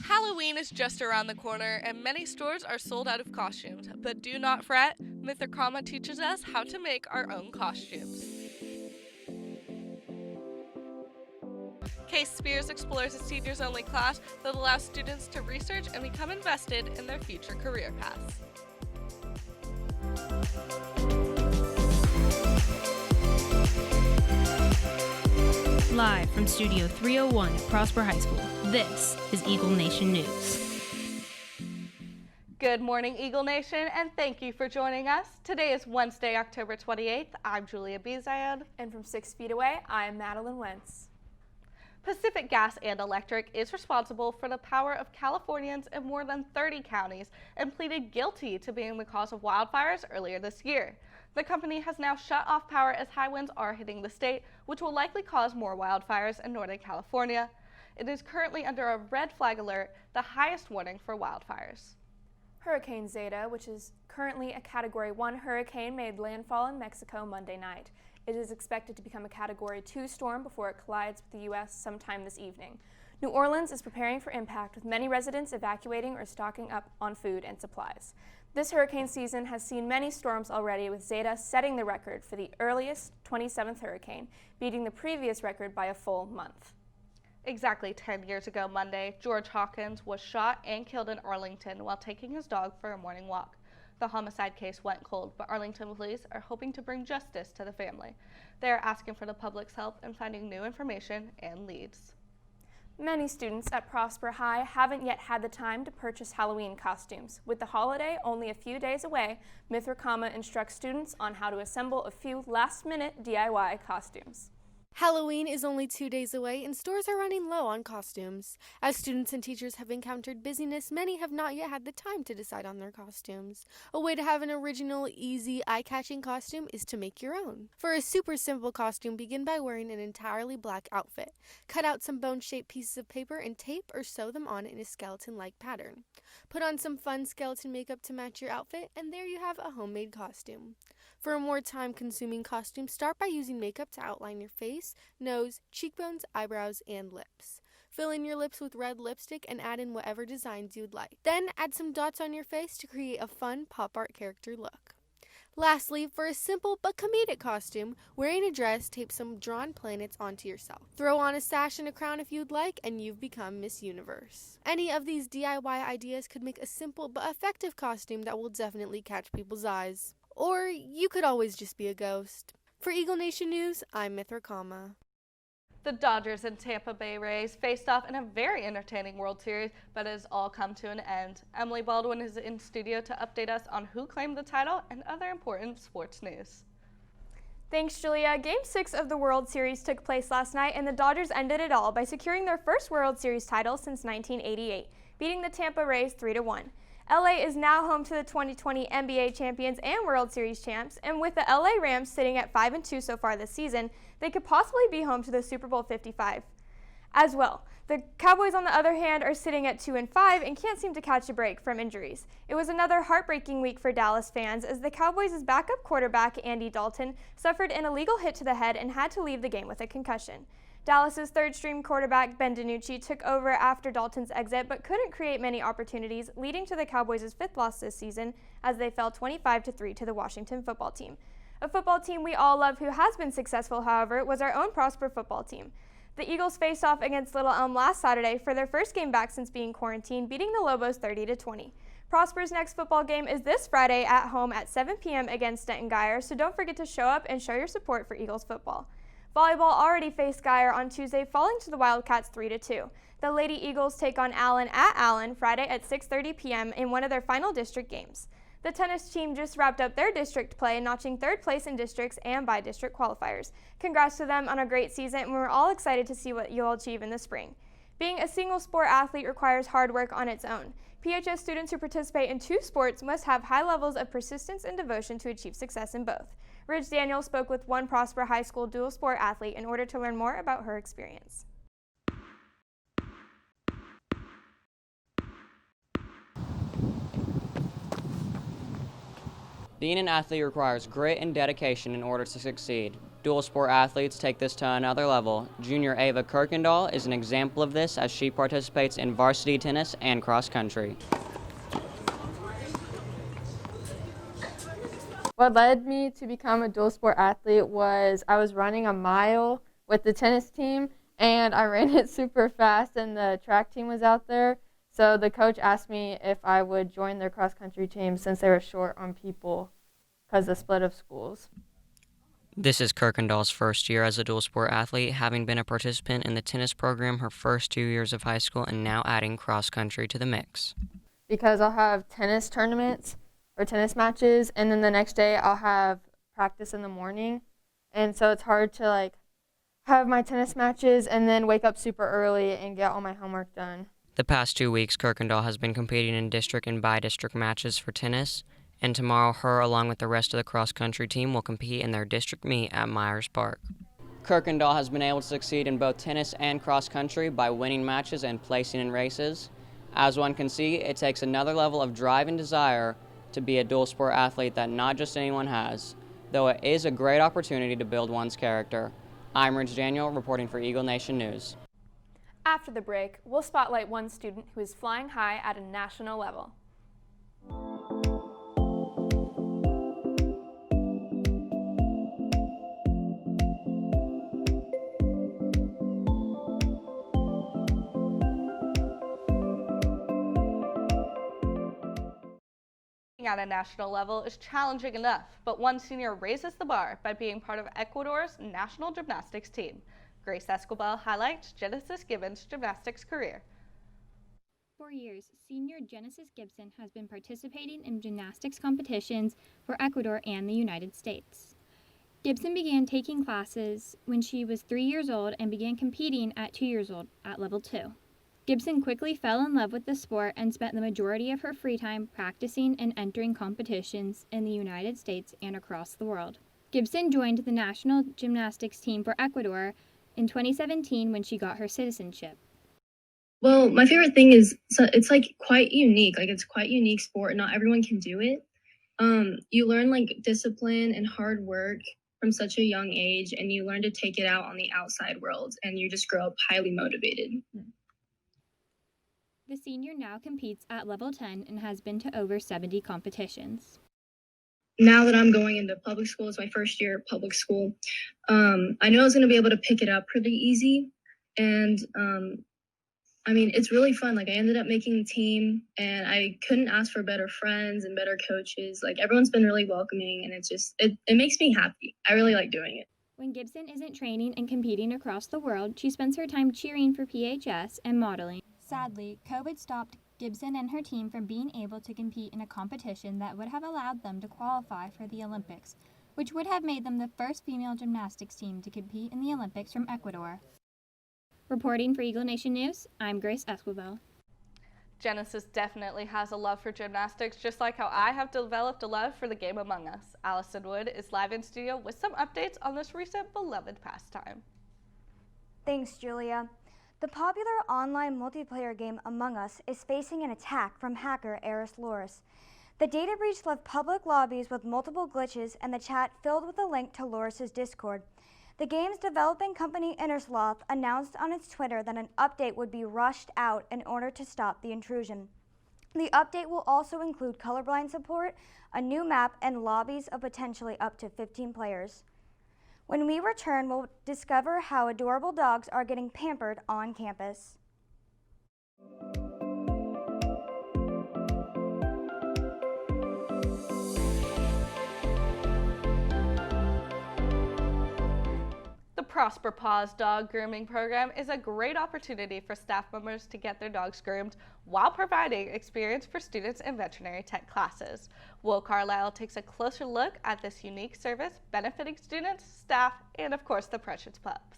Halloween is just around the corner, and many stores are sold out of costumes. But do not fret, Mythicoma teaches us how to make our own costumes. Case Spears explores a seniors-only class that allows students to research and become invested in their future career paths. Live from Studio 301 at Prosper High School, this is Eagle Nation News. Good morning, Eagle Nation, and thank you for joining us. Today is Wednesday, October 28th. I'm Julia Bezayed. And from 6 feet away, I'm Madeline Wentz. Pacific Gas and Electric is responsible for the power of Californians in more than 30 counties and pleaded guilty to being the cause of wildfires earlier this year. The company has now shut off power as high winds are hitting the state, which will likely cause more wildfires in Northern California. It is currently under a red flag alert, the highest warning for wildfires. Hurricane Zeta, which is currently a Category 1 hurricane, made landfall in Mexico Monday night. It is expected to become a Category 2 storm before it collides with the U.S. sometime this evening. New Orleans is preparing for impact, with many residents evacuating or stocking up on food and supplies. This hurricane season has seen many storms already, with Zeta setting the record for the earliest 27th hurricane, beating the previous record by a full month. Exactly 10 years ago Monday, George Hawkins was shot and killed in Arlington while taking his dog for a morning walk. The homicide case went cold, but Arlington police are hoping to bring justice to the family. They are asking for the public's help in finding new information and leads. Many students at Prosper High haven't yet had the time to purchase Halloween costumes. With the holiday only a few days away, Mythicoma instructs students on how to assemble a few last-minute DIY costumes. Halloween is only 2 days away and stores are running low on costumes. As students and teachers have encountered busyness, many have not yet had the time to decide on their costumes. A way to have an original, easy, eye-catching costume is to make your own. For a super simple costume, begin by wearing an entirely black outfit. Cut out some bone-shaped pieces of paper and tape or sew them on in a skeleton-like pattern. Put on some fun skeleton makeup to match your outfit, and there you have a homemade costume. For a more time-consuming costume, start by using makeup to outline your face, nose, cheekbones, eyebrows, and lips. Fill in your lips with red lipstick and add in whatever designs you'd like. Then add some dots on your face to create a fun pop art character look. Lastly, for a simple but comedic costume, wearing a dress, tape some drawn planets onto yourself. Throw on a sash and a crown if you'd like, and you've become Miss Universe. Any of these DIY ideas could make a simple but effective costume that will definitely catch people's eyes. Or you could always just be a ghost. For Eagle Nation News, I'm Mythicoma. The Dodgers and Tampa Bay Rays faced off in a very entertaining World Series, but it has all come to an end. Emily Baldwin is in studio to update us on who claimed the title and other important sports news. Thanks, Julia. Game 6 of the World Series took place last night, and the Dodgers ended it all by securing their first World Series title since 1988, beating the Tampa Rays 3-1. LA is now home to the 2020 NBA champions and World Series champs, and with the LA Rams sitting at 5-2 so far this season, they could possibly be home to the Super Bowl 55 as well. The Cowboys, on the other hand, are sitting at 2-5 and can't seem to catch a break from injuries. It was another heartbreaking week for Dallas fans as the Cowboys' backup quarterback, Andy Dalton, suffered an illegal hit to the head and had to leave the game with a concussion. Dallas's third-string quarterback, Ben DiNucci, took over after Dalton's exit but couldn't create many opportunities, leading to the Cowboys' fifth loss this season as they fell 25-3 to the Washington football team. A football team we all love who has been successful, however, was our own Prosper football team. The Eagles faced off against Little Elm last Saturday for their first game back since being quarantined, beating the Lobos 30-20. Prosper's next football game is this Friday at home at 7 p.m. against Denton Guyer, so don't forget to show up and show your support for Eagles football. Volleyball already faced Guyer on Tuesday, falling to the Wildcats 3-2. The Lady Eagles take on Allen at Allen Friday at 6:30 p.m. in one of their final district games. The tennis team just wrapped up their district play, notching third place in districts and by district qualifiers. Congrats to them on a great season, and we're all excited to see what you'll achieve in the spring. Being a single sport athlete requires hard work on its own. PHS students who participate in two sports must have high levels of persistence and devotion to achieve success in both. Ridge Daniel spoke with one Prosper High School dual sport athlete in order to learn more about her experience. Being an athlete requires grit and dedication in order to succeed. dual sport athletes take this to another level. Junior Ava Kirkendall is an example of this as she participates in varsity tennis and cross country. What led me to become a dual sport athlete was I was running a mile with the tennis team, and I ran it super fast, and the track team was out there. So the coach asked me if I would join their cross country team since they were short on people because of the split of schools. This is Kirkendall's first year as a dual sport athlete, having been a participant in the tennis program her first 2 years of high school and now adding cross country to the mix. Because I'll have tennis tournaments or tennis matches, and then the next day I'll have practice in the morning. And so it's hard to have my tennis matches and then wake up super early and get all my homework done. The past 2 weeks, Kirkendall has been competing in district and bi-district matches for tennis, and tomorrow her, along with the rest of the cross-country team, will compete in their district meet at Myers Park. Kirkendall has been able to succeed in both tennis and cross-country by winning matches and placing in races. As one can see, it takes another level of drive and desire to be a dual sport athlete that not just anyone has, though it is a great opportunity to build one's character. I'm Rich Daniel, reporting for Eagle Nation News. After the break, we'll spotlight one student who is flying high at a national level. At a national level is challenging enough, but one senior raises the bar by being part of Ecuador's national gymnastics team. Grace Escobar highlights Genesis Gibbons' gymnastics career. For years, senior Genesis Gibson has been participating in gymnastics competitions for Ecuador and the United States. Gibson began taking classes when she was 3 years old and began competing at 2 years old at level 2. Gibson quickly fell in love with the sport and spent the majority of her free time practicing and entering competitions in the United States and across the world. Gibson joined the national gymnastics team for Ecuador in 2017 when she got her citizenship. Well, my favorite thing is it's quite unique. It's quite unique sport. Not everyone can do it. You learn discipline and hard work from such a young age, and you learn to take it out on the outside world, and you just grow up highly motivated. The senior now competes at level 10 and has been to over 70 competitions. Now that I'm going into public school, it's my first year at public school, I knew I was going to be able to pick it up pretty easy. And it's really fun. I ended up making the team, and I couldn't ask for better friends and better coaches. Everyone's been really welcoming, and it makes me happy. I really like doing it. When Gibson isn't training and competing across the world, she spends her time cheering for PHS and modeling. Sadly, COVID stopped Gibson and her team from being able to compete in a competition that would have allowed them to qualify for the Olympics, which would have made them the first female gymnastics team to compete in the Olympics from Ecuador. Reporting for Eagle Nation News, I'm Grace Esquivel. Genesis definitely has a love for gymnastics, just like how I have developed a love for the game Among Us. Allison Wood is live in studio with some updates on this recent beloved pastime. Thanks, Julia. The popular online multiplayer game Among Us is facing an attack from hacker Eris Loris. The data breach left public lobbies with multiple glitches and the chat filled with a link to Loris's Discord. The game's developing company Innersloth announced on its Twitter that an update would be rushed out in order to stop the intrusion. The update will also include colorblind support, a new map, and lobbies of potentially up to 15 players. When we return, we'll discover how adorable dogs are getting pampered on campus. The Prosper Paws Dog Grooming Program is a great opportunity for staff members to get their dogs groomed while providing experience for students in veterinary tech classes. Will Carlisle takes a closer look at this unique service benefiting students, staff, and of course the precious pups.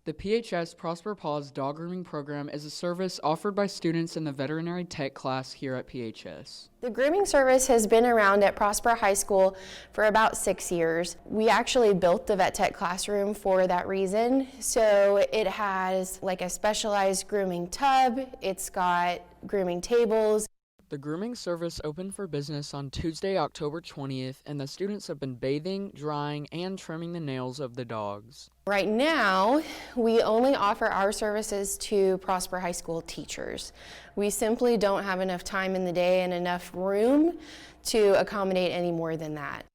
The PHS Prosper Paws Dog Grooming Program is a service offered by students in the veterinary tech class here at PHS. The grooming service has been around at Prosper High School for about 6 years. We actually built the vet tech classroom for that reason. So it has a specialized grooming tub, it's got grooming tables. The grooming service opened for business on Tuesday, October 20th, and the students have been bathing, drying, and trimming the nails of the dogs. Right now, we only offer our services to Prosper High School teachers. We simply don't have enough time in the day and enough room to accommodate any more than that.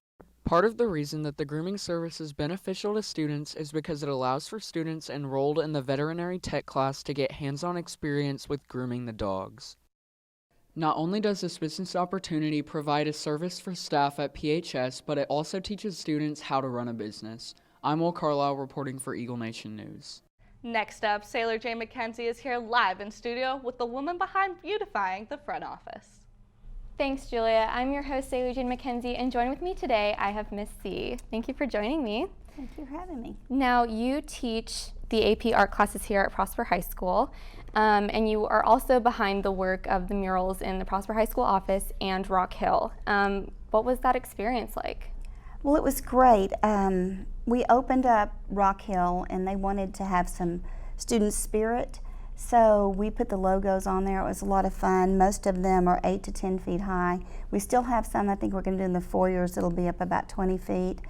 Part of the reason that the grooming service is beneficial to students is because it allows for students enrolled in the veterinary tech class to get hands-on experience with grooming the dogs. Not only does this business opportunity provide a service for staff at PHS, but it also teaches students how to run a business. I'm Will Carlisle reporting for Eagle Nation News. Next up, Sailor Jane McKenzie is here live in studio with the woman behind beautifying the front office. Thanks, Julia. I'm your host, Sailor Jane McKenzie, and joining with me today, I have Miss C. Thank you for joining me. Thank you for having me. Now, you teach the AP art classes here at Prosper High School, and you are also behind the work of the murals in the Prosper High School office and Rock Hill. What was that experience like? Well, it was great. We opened up Rock Hill, and they wanted to have some student spirit, so we put the logos on there. It was a lot of fun. Most of them are 8 to 10 feet high. We still have some I think we're going to do in the foyers. It'll be up about 20 feet.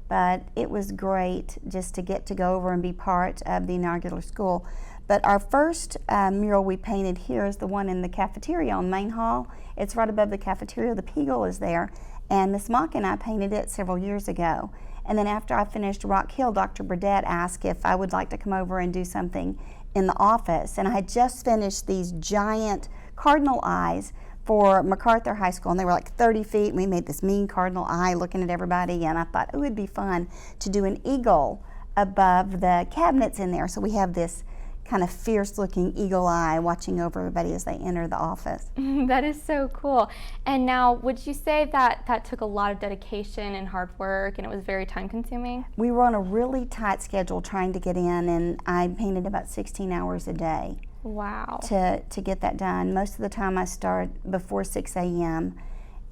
But it was great just to get to go over and be part of the inaugural school. But our first mural we painted here is the one in the cafeteria on Main Hall. It's right above the cafeteria. The Peagle is there. And Miss Mock and I painted it several years ago. And then after I finished Rock Hill, Dr. Burdett asked if I would like to come over and do something in the office. And I had just finished these giant cardinal eyes for MacArthur High School, and they were like 30 feet, and we made this mean cardinal eye looking at everybody, and I thought it would be fun to do an eagle above the cabinets in there. So we have this kind of fierce looking eagle eye watching over everybody as they enter the office. That is so cool. And now, would you say that that took a lot of dedication and hard work, and it was very time consuming? We were on a really tight schedule trying to get in, and I painted about 16 hours a day. Wow. To get that done. Most of the time I start before 6 a.m.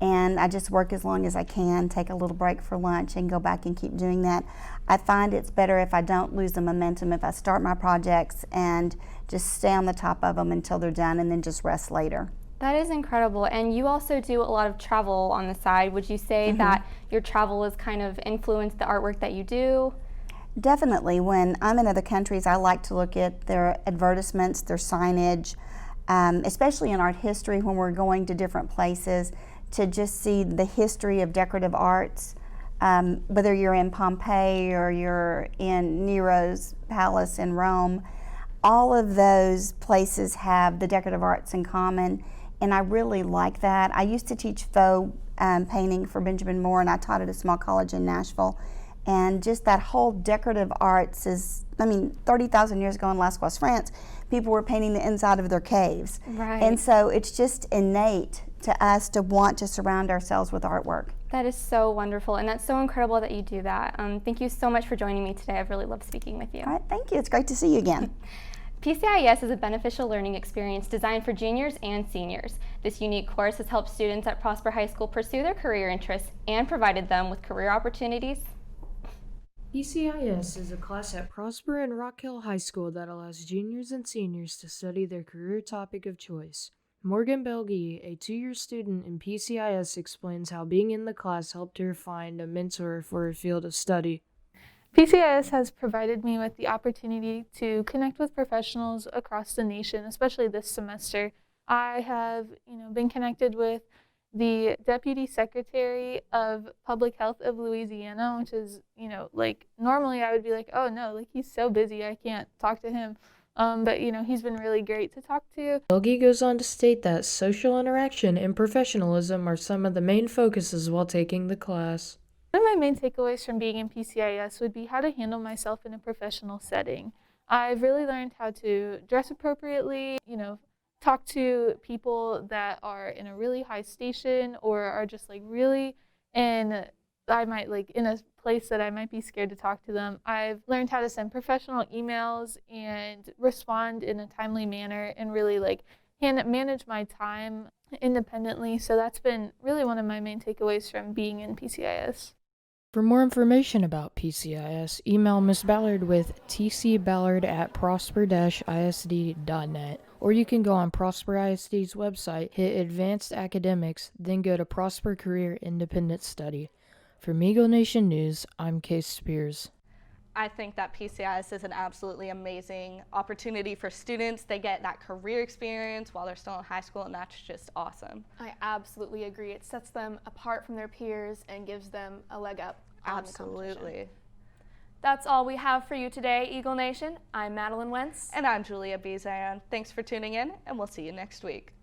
and I just work as long as I can, take a little break for lunch and go back and keep doing that. I find it's better if I don't lose the momentum, if I start my projects and just stay on the top of them until they're done and then just rest later. That is incredible. And you also do a lot of travel on the side. Would you say that your travel has kind of influenced the artwork that you do? Definitely. When I'm in other countries, I like to look at their advertisements, their signage, especially in art history when we're going to different places, to just see the history of decorative arts, whether you're in Pompeii or you're in Nero's palace in Rome. All of those places have the decorative arts in common, and I really like that. I used to teach faux painting for Benjamin Moore, and I taught at a small college in Nashville. And just that whole decorative arts is, 30,000 years ago in Lascaux, France, people were painting the inside of their caves. Right. And so it's just innate to us to want to surround ourselves with artwork. That is so wonderful, and that's so incredible that you do that. Thank you so much for joining me today. I've really loved speaking with you. All right, thank you. It's great to see you again. PCIS is a beneficial learning experience designed for juniors and seniors. This unique course has helped students at Prosper High School pursue their career interests and provided them with career opportunities. PCIS is a class at Prosper and Rock Hill High School that allows juniors and seniors to study their career topic of choice. Morgan Belge, a 2-year student in PCIS, explains how being in the class helped her find a mentor for her field of study. PCIS has provided me with the opportunity to connect with professionals across the nation, especially this semester. I have, been connected with the Deputy Secretary of Public Health of Louisiana, which is, normally I would be like, oh no, he's so busy, I can't talk to him. But, he's been really great to talk to. Belge goes on to state that social interaction and professionalism are some of the main focuses while taking the class. One of my main takeaways from being in PCIS would be how to handle myself in a professional setting. I've really learned how to dress appropriately, talk to people that are in a really high station or are just really in a place that I might be scared to talk to them. I've learned how to send professional emails and respond in a timely manner and really manage my time independently. So that's been really one of my main takeaways from being in PCIS. For more information about PCIS, email Ms. Ballard with tcballard@prosper-isd.net. Or you can go on Prosper ISD's website, hit Advanced Academics, then go to Prosper Career Independent Study. From Eagle Nation News, I'm Case Spears. I think that PCIS is an absolutely amazing opportunity for students. They get that career experience while they're still in high school, and that's just awesome. I absolutely agree. It sets them apart from their peers and gives them a leg up on the competition. Absolutely. That's all we have for you today, Eagle Nation. I'm Madeline Wentz. And I'm Julia Bizan. Thanks for tuning in, and we'll see you next week.